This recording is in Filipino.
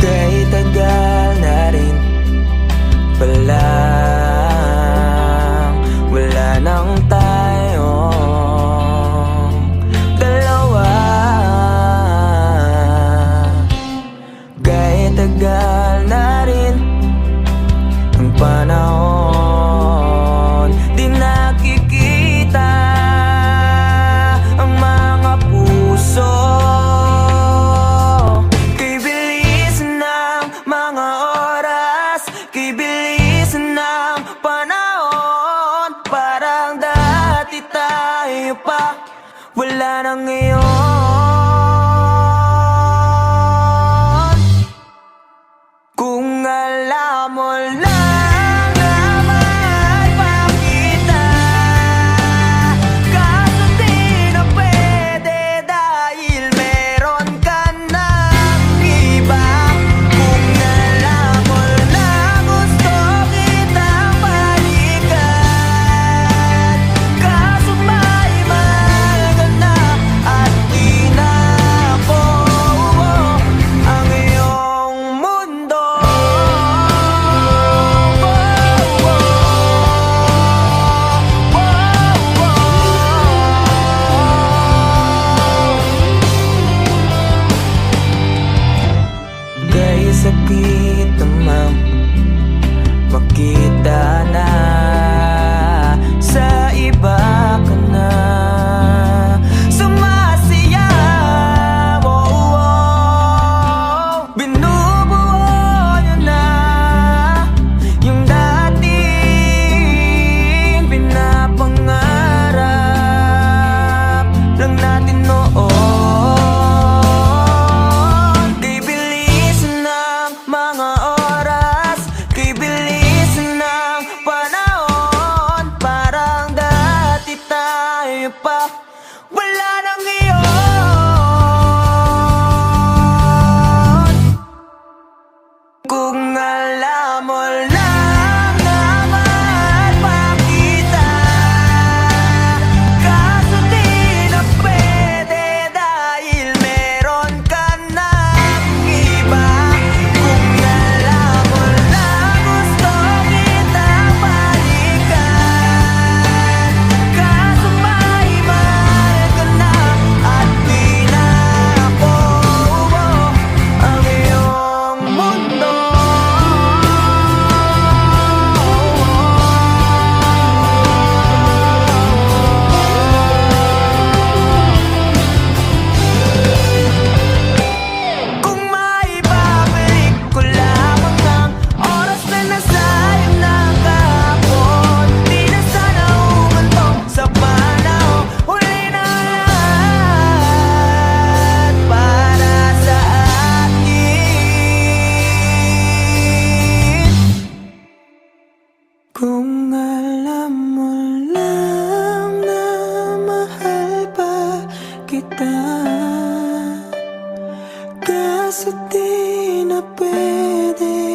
Kay tagal na rin palang wala nang tayong dalawa. Kay tagal na rin ang panahon, di nakikita ang mga puso. Kay bilis ng mga oras, kay bilis ng panahon, parang dati tayo pa, wala na ngayon. Kung alam mo lang na mahal pa kita, kaso di na pwede dahil meron ka ng iba. Kung alam mo lang gusto kitang balikan, kaso may mahal ka na at di na ako ang iyong mundo. Kay sakit namang makita na sa iba ka na sumasayaw. Binubuo niyo na yung dating pinapangarap lang natin noon. Kay bilis ng mga oras, kay bilis ng panahon, parang dati tayo pa, wala nang ngayon. Kung alam mo lang na mahal pa kita, kaso di na pwede dahil meron ka ng iba. Kung alam mo lang gusto kitang balikan, kaso may mahal ka na at di na ako ang iyong mundo. Kung maibabalik ko lamang ang oras na nasayang ng kahapon, di na sana humantong sa panahon. Huli na lahat para sa akin. Kung alam mo lang na mahal pa kita, kaso di na pwede